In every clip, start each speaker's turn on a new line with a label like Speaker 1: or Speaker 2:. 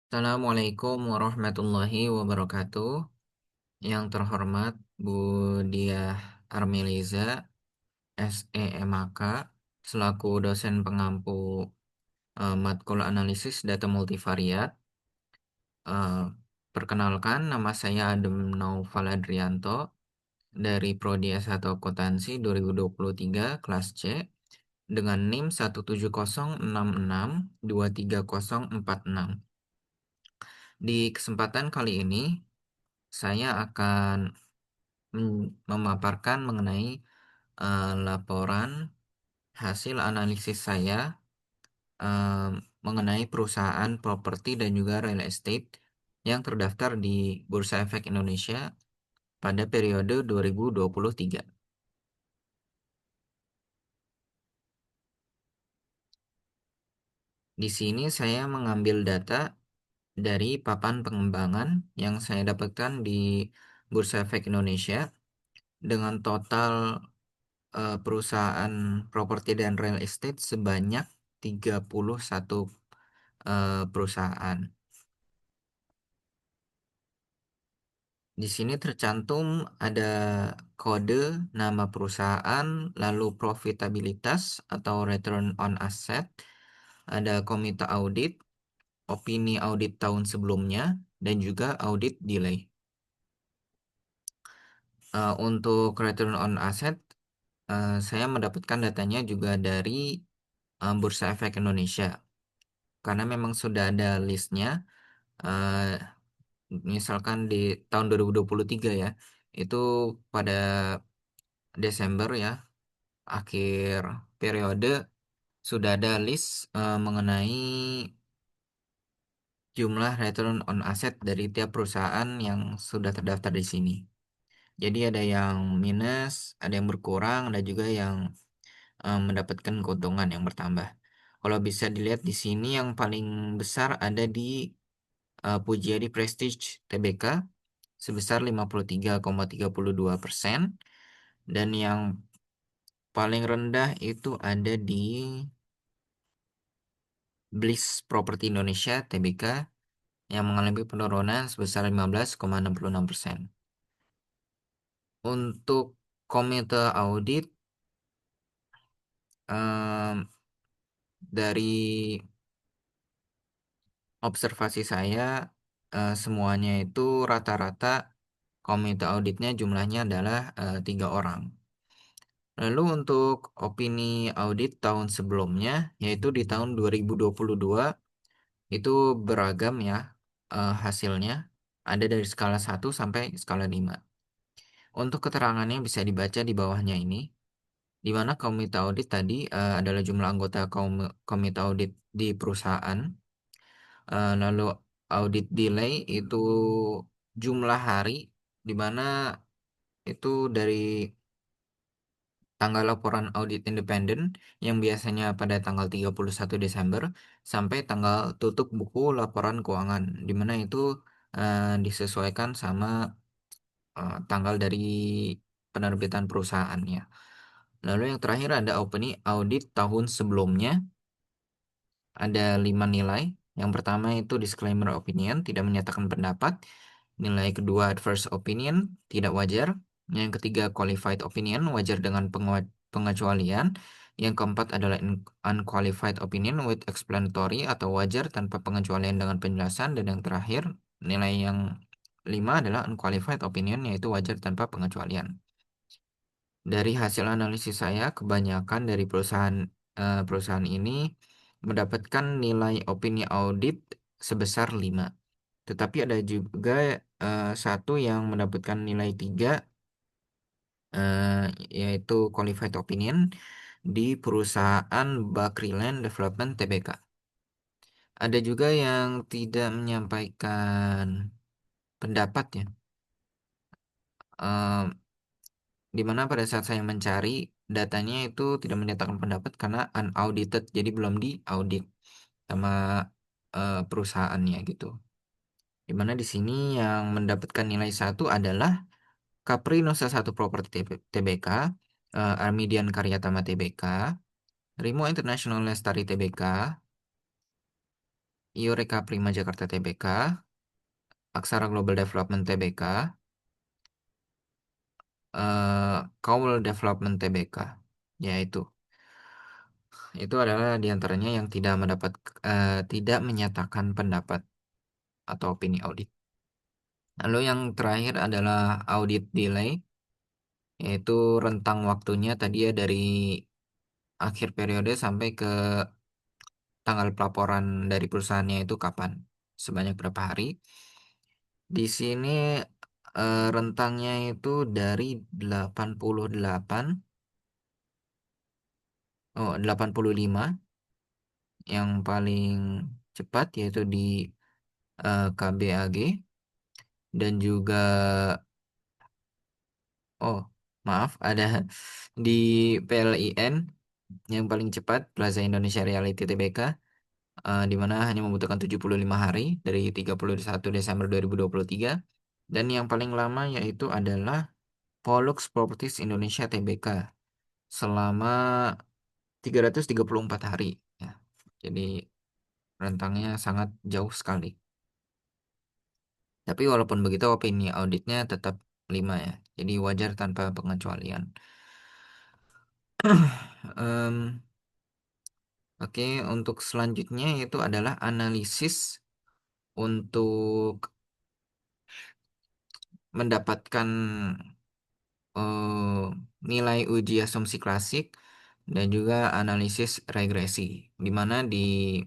Speaker 1: Assalamualaikum warahmatullahi wabarakatuh. Yang terhormat Bu Diah Armiliza, SEMAK, selaku dosen pengampu matkul analisis data multivariat. Eh, Perkenalkan, nama saya Adem Naufal Adrianto dari Prodi S1 Akuntansi 2023 kelas C dengan NIM 17066230046. Di kesempatan kali ini, saya akan memaparkan mengenai laporan hasil analisis saya eh, mengenai perusahaan properti dan juga real estate yang terdaftar di Bursa Efek Indonesia pada periode 2023. Di sini saya mengambil data dari papan pengembangan yang saya dapatkan di Bursa Efek Indonesia dengan total perusahaan properti dan real estate sebanyak 31 perusahaan. Di sini tercantum ada kode, nama perusahaan, lalu profitabilitas atau return on asset, ada komite audit, opini audit tahun sebelumnya, dan juga audit delay. Untuk return on asset, saya mendapatkan datanya juga dari Bursa Efek Indonesia. Karena memang sudah ada listnya, eh, misalkan di tahun 2023 ya, itu pada Desember ya, akhir periode sudah ada list mengenai jumlah return on asset dari tiap perusahaan yang sudah terdaftar di sini. Jadi ada yang minus, ada yang berkurang, ada juga yang mendapatkan keuntungan yang bertambah. Kalau bisa dilihat di sini yang paling besar ada di Pujiadi Prestige Tbk sebesar 53,32%, dan yang paling rendah itu ada di Bliss Property Indonesia Tbk yang mengalami penurunan sebesar 15,66%. Untuk komite audit, em, dari observasi saya, semuanya itu rata-rata komite auditnya jumlahnya adalah 3 orang. Lalu untuk opini audit tahun sebelumnya, yaitu di tahun 2022, itu beragam ya hasilnya. Ada dari skala 1 sampai skala 5. Untuk keterangannya bisa dibaca di bawahnya ini, di mana komite audit tadi adalah jumlah anggota komite audit di perusahaan. Lalu audit delay itu jumlah hari, di mana itu dari tanggal laporan audit independen yang biasanya pada tanggal 31 Desember sampai tanggal tutup buku laporan keuangan, di mana itu disesuaikan sama tanggal dari penerbitan perusahaannya. Lalu yang terakhir ada opini audit tahun sebelumnya, ada 5 nilai. Yang pertama itu disclaimer opinion, tidak menyatakan pendapat. Nilai kedua adverse opinion, tidak wajar. Yang ketiga qualified opinion, wajar dengan pengecualian. Yang keempat adalah unqualified opinion with explanatory atau wajar tanpa pengecualian dengan penjelasan. Dan yang terakhir, nilai yang 5 adalah unqualified opinion, yaitu wajar tanpa pengecualian. Dari hasil analisis saya, kebanyakan dari perusahaan ini mendapatkan nilai opini audit sebesar 5. Tetapi ada juga satu yang mendapatkan nilai 3, yaitu qualified opinion di perusahaan Bakriland Development Tbk. Ada juga yang tidak menyampaikan pendapat ya. Eh, di mana pada saat saya mencari datanya itu tidak menyatakan pendapat karena unaudited, jadi belum diaudit sama perusahaannya gitu. Di mana di sini yang mendapatkan nilai 1 adalah Capri Nusa 1 Property Tbk, Armidian Karyatama Tbk, Rimo International Lestari Tbk, Eureka Prima Jakarta Tbk, Aksara Global Development Tbk, Kaul Development Tbk, yaitu itu adalah diantaranya yang tidak menyatakan pendapat atau opini audit. Lalu yang terakhir adalah audit delay, yaitu rentang waktunya tadi ya dari akhir periode sampai ke tanggal pelaporan dari perusahaannya itu kapan, sebanyak berapa hari. Di sini rentangnya itu dari 88, 85 yang paling cepat yaitu di KBAG, dan juga oh maaf ada di PLIN yang paling cepat Plaza Indonesia Reality Tbk, di mana hanya membutuhkan 75 hari dari 31 Desember 2023, dan yang paling lama yaitu adalah Pollux Properties Indonesia Tbk selama 334 hari ya. Jadi rentangnya sangat jauh sekali. Tapi walaupun begitu opini auditnya tetap 5 ya. Jadi wajar tanpa pengecualian. Em, oke, untuk selanjutnya itu adalah analisis untuk mendapatkan eh, nilai uji asumsi klasik dan juga analisis regresi, di mana di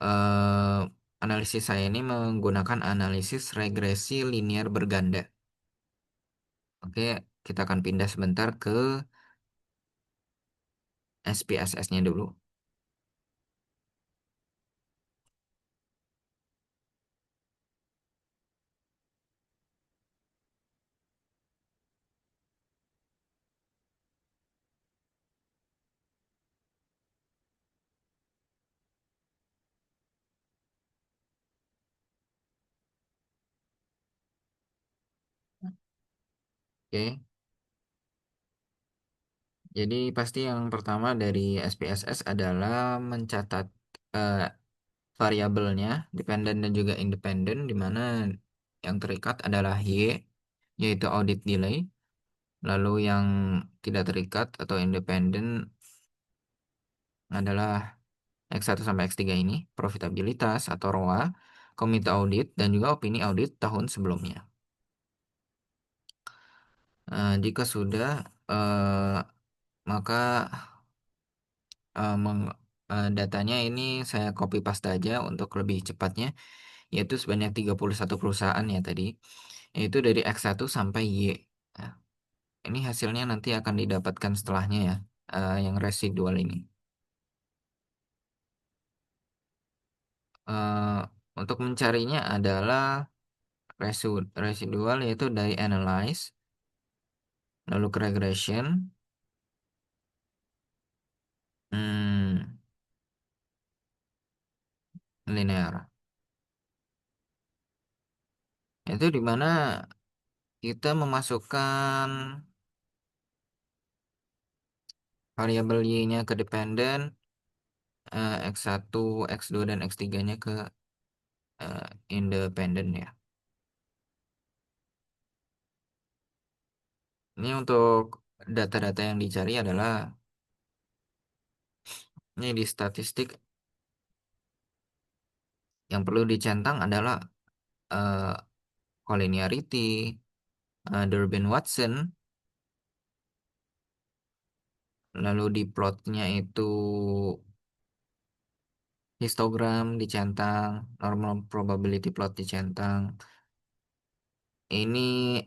Speaker 1: eh, analisis saya ini menggunakan analisis regresi linear berganda. Oke, kita akan pindah sebentar ke SPSS-nya dulu. Oke, jadi pasti yang pertama dari SPSS adalah mencatat eh, variabelnya, dependen dan juga independen, di mana yang terikat adalah Y, yaitu audit delay. Lalu yang tidak terikat atau independen adalah X1 sampai X3 ini, profitabilitas atau ROA, komite audit, dan juga opini audit tahun sebelumnya. Jika sudah, maka eh, meng- datanya ini saya copy paste aja untuk lebih cepatnya, yaitu sebanyak 31 perusahaan ya tadi, yaitu dari X1 sampai Y. Nah, ini hasilnya nanti akan didapatkan setelahnya ya, yang residual ini. Eh, untuk mencarinya adalah residual yaitu dari analyze, lalu ke regression, hmm, linear. Itu di mana kita memasukkan variabel Y-nya ke dependen, X1, X2, dan X3-nya ke independen ya. Ini untuk data-data yang dicari adalah ini di statistik yang perlu dicentang adalah eh, collinearity, Durbin-Watson, lalu di plotnya itu histogram dicentang, normal probability plot dicentang. Ini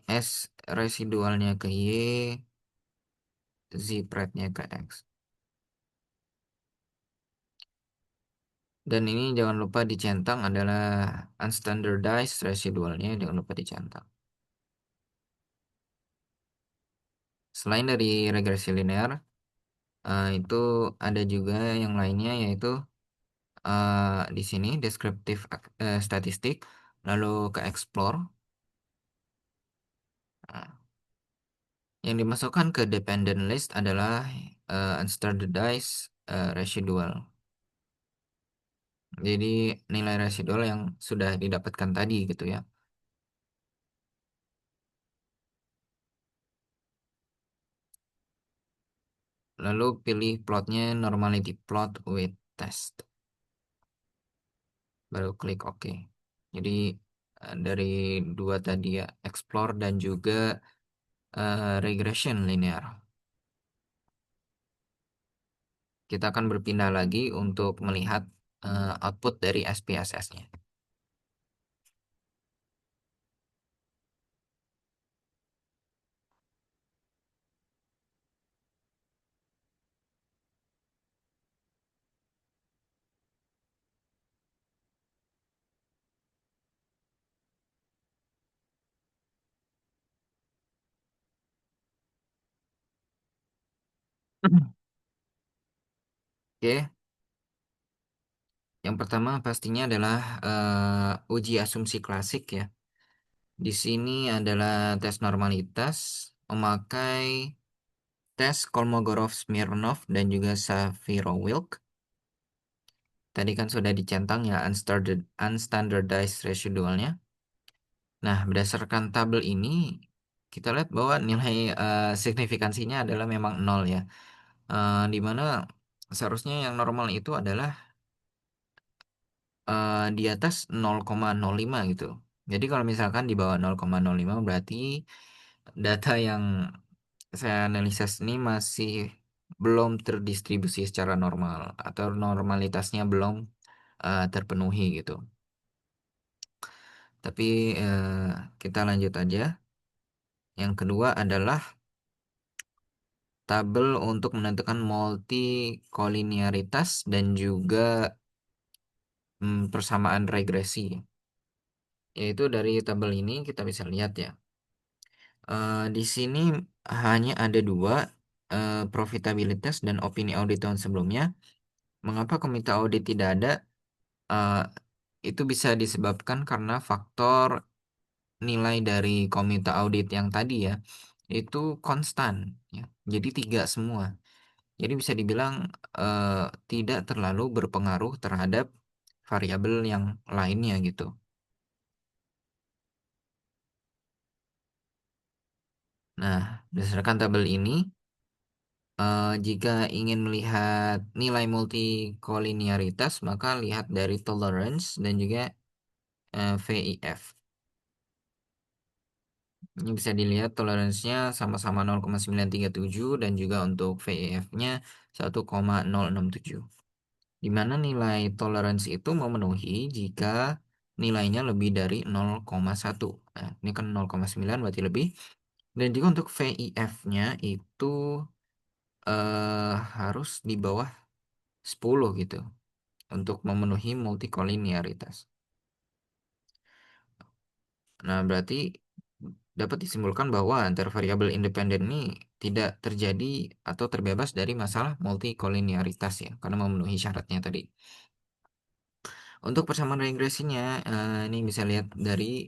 Speaker 1: S residualnya ke Y, Z prime-nya ke X. Dan ini jangan lupa dicentang adalah unstandardized residualnya, jangan lupa dicentang. Selain dari regresi linear, itu ada juga yang lainnya yaitu di sini descriptive statistik, lalu ke explore. Nah, yang dimasukkan ke dependent list adalah unstandardized residual. Jadi nilai residual yang sudah didapatkan tadi gitu ya. Lalu pilih plotnya normality plot with test. Baru klik OK. Jadi dari dua tadi ya, explore dan juga regression linear. Kita akan berpindah lagi untuk melihat output dari SPSS-nya. Oke, yang pertama pastinya adalah uji asumsi klasik ya. Di sini adalah tes normalitas memakai tes Kolmogorov-Smirnov dan juga Shapiro-Wilk. Tadi kan sudah dicentang ya unstandardized residualnya. Nah, berdasarkan tabel ini kita lihat bahwa nilai signifikansinya adalah memang nol ya. Di mana seharusnya yang normal itu adalah di atas 0,05 gitu. Jadi kalau misalkan di bawah 0,05 berarti data yang saya analisis ini masih belum terdistribusi secara normal atau normalitasnya belum terpenuhi gitu. Tapi kita lanjut aja. Yang kedua adalah tabel untuk menentukan multikolinearitas dan juga persamaan regresi. Yaitu dari tabel ini kita bisa lihat ya. Di sini hanya ada dua, profitabilitas dan opini audit tahun sebelumnya. Mengapa komite audit tidak ada? Eh, itu bisa disebabkan karena faktor nilai dari komite audit yang tadi ya, itu konstan ya. Jadi tiga semua. Jadi bisa dibilang eh, tidak terlalu berpengaruh terhadap variabel yang lainnya gitu. Nah, berdasarkan tabel ini, jika ingin melihat nilai multikolinearitas, maka lihat dari tolerance dan juga VIF. Ini bisa dilihat toleransinya sama-sama 0,937 dan juga untuk VIF-nya 1,067. Di mana nilai toleransi itu memenuhi jika nilainya lebih dari 0,1. Nah, ini kan 0,9 berarti lebih. Dan juga untuk VIF-nya itu harus di bawah 10 gitu untuk memenuhi multikolinearitas. Nah, berarti dapat disimpulkan bahwa antar variabel independen ini tidak terjadi atau terbebas dari masalah multikolinearitas ya, karena memenuhi syaratnya tadi. Untuk persamaan regresinya, ini bisa lihat dari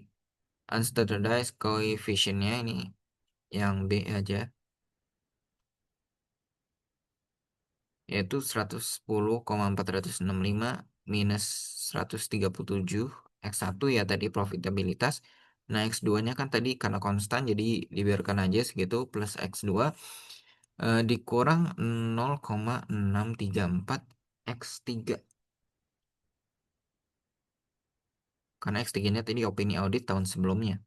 Speaker 1: unstandardized coefficient-nya ini yang B aja, yaitu 110,465 minus 137 X1 ya tadi profitabilitas. Nah, X2-nya kan tadi karena konstan jadi dibiarkan aja segitu plus X2 dikurang 0,634 X3. Karena X3-nya tadi opini audit tahun sebelumnya.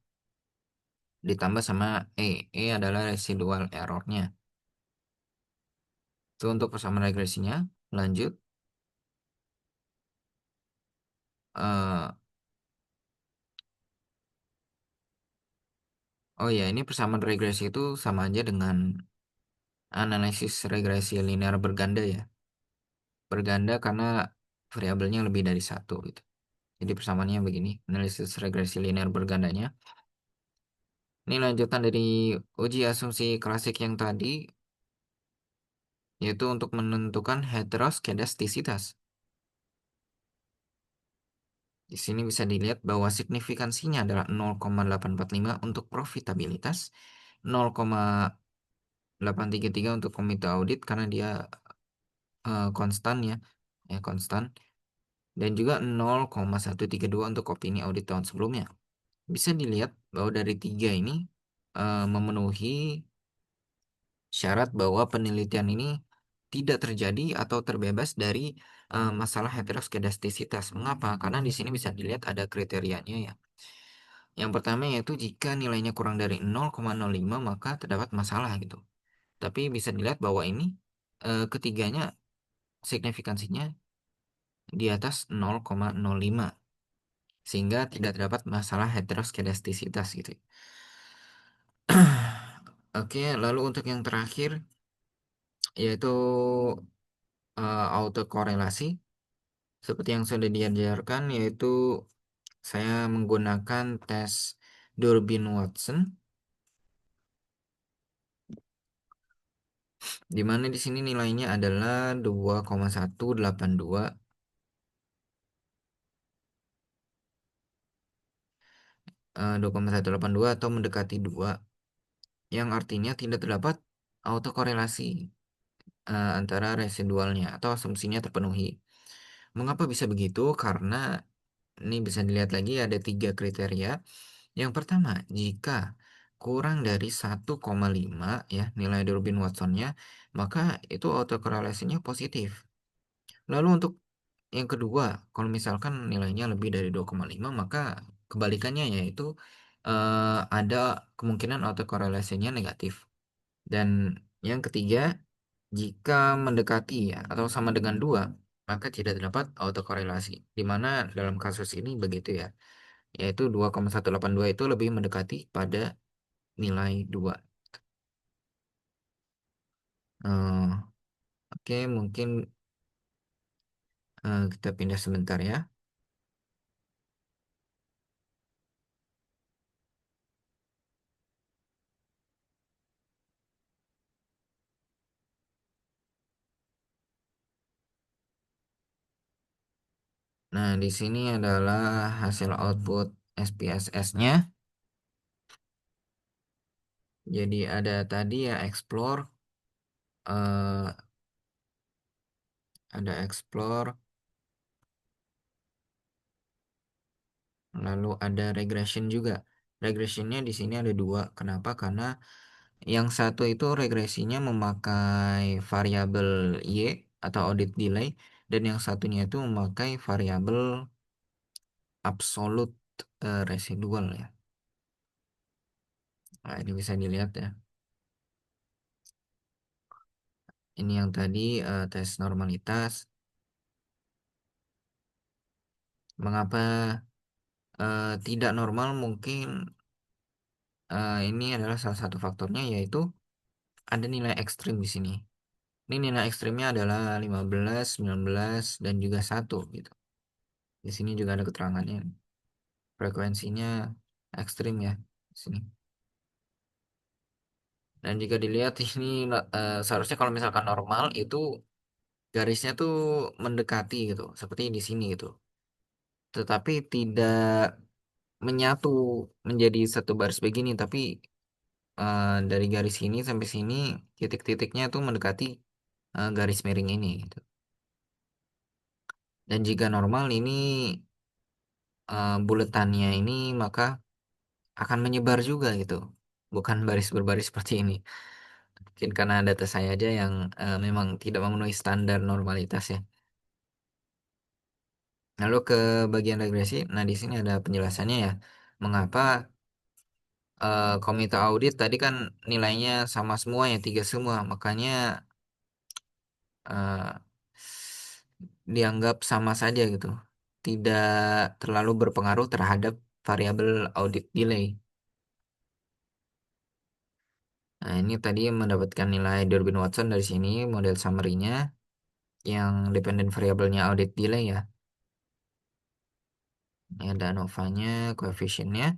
Speaker 1: Ditambah sama E. E adalah residual errornya. Itu untuk persamaan regresinya. Lanjut. eh oh ya, ini persamaan regresi itu sama aja dengan analisis regresi linear berganda ya. Berganda karena variabelnya lebih dari satu gitu. Jadi persamaannya begini. Analisis regresi linear bergandanya. Ini lanjutan dari uji asumsi klasik yang tadi, yaitu untuk menentukan heteroskedastisitas. Di sini bisa dilihat bahwa signifikansinya adalah 0,845 untuk profitabilitas, 0,833 untuk komite audit karena dia konstan ya, konstan. dan juga 0,132 untuk opini audit tahun sebelumnya. Bisa dilihat bahwa dari tiga ini memenuhi syarat bahwa penelitian ini tidak terjadi atau terbebas dari masalah heteroskedastisitas. Mengapa? Karena di sini bisa dilihat ada kriterianya ya. Yang pertama yaitu jika nilainya kurang dari 0,05 maka terdapat masalah gitu. Tapi bisa dilihat bahwa ini ketiganya signifikansinya di atas 0,05 sehingga tidak terdapat masalah heteroskedastisitas gitu. Oke, lalu untuk yang terakhir yaitu autokorelasi seperti yang sudah diajarkan yaitu saya menggunakan tes Durbin Watson di mana di sini nilainya adalah 2,182 2,182 atau mendekati 2 yang artinya tidak terdapat autokorelasi antara residualnya atau asumsinya terpenuhi. Mengapa bisa begitu? Karena ini bisa dilihat lagi ada tiga kriteria. Yang pertama, jika kurang dari 1,5 ya nilai Durbin Watsonnya, maka itu autokorelasinya positif. Lalu untuk yang kedua, kalau misalkan nilainya lebih dari 2,5, maka kebalikannya yaitu ada kemungkinan autokorelasinya negatif. Dan yang ketiga, jika mendekati ya, atau sama dengan 2 maka tidak terdapat autokorelasi. Di mana dalam kasus ini begitu ya, yaitu 2,182 itu lebih mendekati pada nilai 2. Eh, oke, mungkin kita pindah sebentar ya. Nah, di sini adalah hasil output SPSS-nya. Jadi ada tadi ya explore, eh, ada explore, lalu ada regression juga. Regressionnya di sini ada dua. Kenapa? Karena yang satu itu regresinya memakai variabel Y atau audit delay, dan yang satunya itu memakai variabel absolute residual ya. Nah, ini bisa dilihat ya. Ini yang tadi tes normalitas. Mengapa tidak normal? Mungkin ini adalah salah satu faktornya yaitu ada nilai ekstrim di sini. Ini nilai ekstrimnya adalah 15, 19, dan juga 1 gitu. Di sini juga ada keterangannya. Frekuensinya ekstrim ya di sini. Dan jika dilihat ini seharusnya kalau misalkan normal itu garisnya tuh mendekati gitu, seperti di sini gitu. Tetapi tidak menyatu menjadi satu baris begini, tapi dari garis sini sampai sini titik-titiknya tuh mendekati garis miring ini gitu. Dan jika normal ini buletannya ini maka akan menyebar juga gitu. Bukan baris berbaris seperti ini. Mungkin karena data saya aja yang memang tidak memenuhi standar normalitas ya. Lalu ke bagian regresi, nah di sini ada penjelasannya ya. Mengapa komite audit tadi kan nilainya sama semua ya, tiga semua. Makanya eh, dianggap sama saja gitu. Tidak terlalu berpengaruh terhadap variabel audit delay. Nah, ini tadi mendapatkan nilai Durbin Watson dari sini, model summary-nya, yang dependent variabelnya audit delay ya. Ini ada ANOVA-nya, koefisiennya.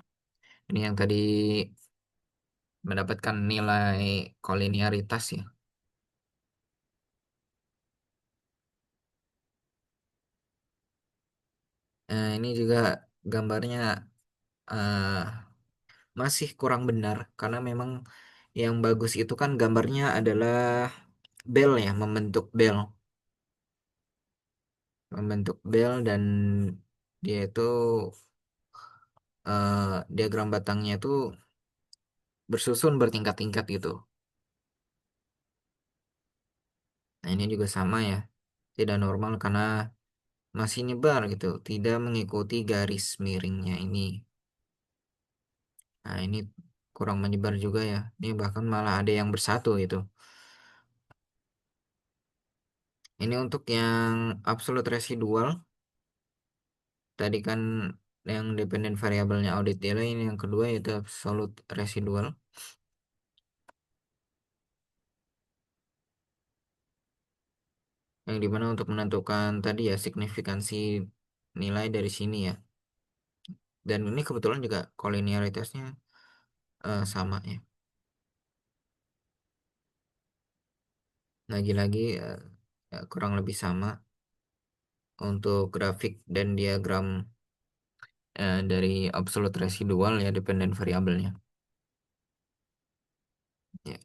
Speaker 1: Ini yang tadi mendapatkan nilai koliniaritas ya. Nah, ini juga gambarnya eh, masih kurang benar karena memang yang bagus itu kan gambarnya adalah bel ya, membentuk bel. membentuk bel dan dia itu diagram batangnya itu bersusun bertingkat-tingkat gitu. Nah, ini juga sama ya, tidak normal karena masih nyebar gitu, tidak mengikuti garis miringnya ini. Nah, ini kurang menyebar juga ya. Ini bahkan malah ada yang bersatu gitu. Ini untuk yang absolute residual, tadi kan yang dependent variabelnya audit delay, ini yang kedua yaitu absolute residual. Yang dimana untuk menentukan tadi ya signifikansi nilai dari sini ya. Dan ini kebetulan juga kolinialitasnya sama ya. Lagi-lagi ya kurang lebih sama untuk grafik dan diagram dari absolute residual ya dependent variabelnya. Ya.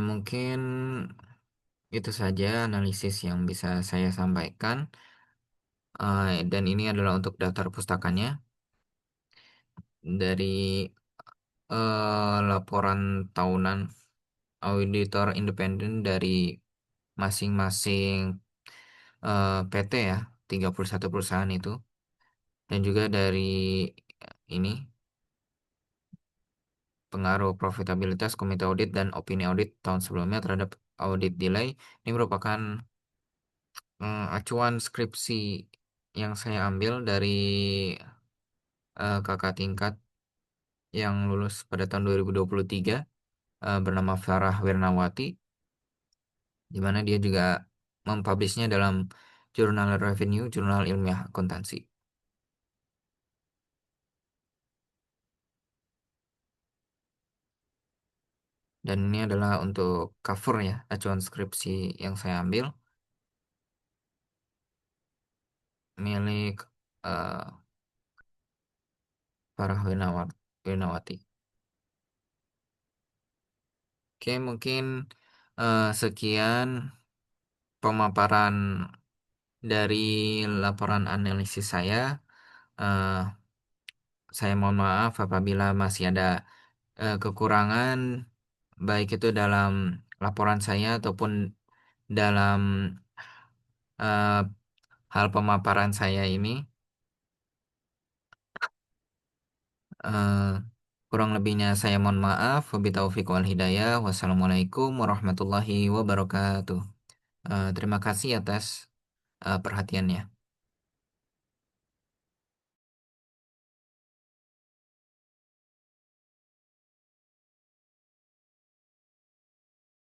Speaker 1: Mungkin itu saja analisis yang bisa saya sampaikan. Dan ini adalah untuk daftar pustakanya dari laporan tahunan auditor independen dari masing-masing PT ya, 31 perusahaan itu. Dan juga dari ini pengaruh profitabilitas komite audit dan opini audit tahun sebelumnya terhadap audit delay. Ini merupakan acuan skripsi yang saya ambil dari kakak tingkat yang lulus pada tahun 2023 bernama Farah Wirnawati, di mana dia juga mempublishnya dalam Jurnal Revenue, Jurnal Ilmiah Akuntansi. Dan ini adalah untuk cover ya, acuan skripsi yang saya ambil milik eh, Farah Wirnawati. Oke, mungkin sekian pemaparan dari laporan analisis saya. Eh, saya mohon maaf apabila masih ada kekurangan, baik itu dalam laporan saya ataupun dalam eh, hal pemaparan saya ini. Eh, Kurang lebihnya saya mohon maaf. Wabillahi taufiq wal hidayah. Wassalamualaikum warahmatullahi wabarakatuh. Terima kasih atas perhatiannya.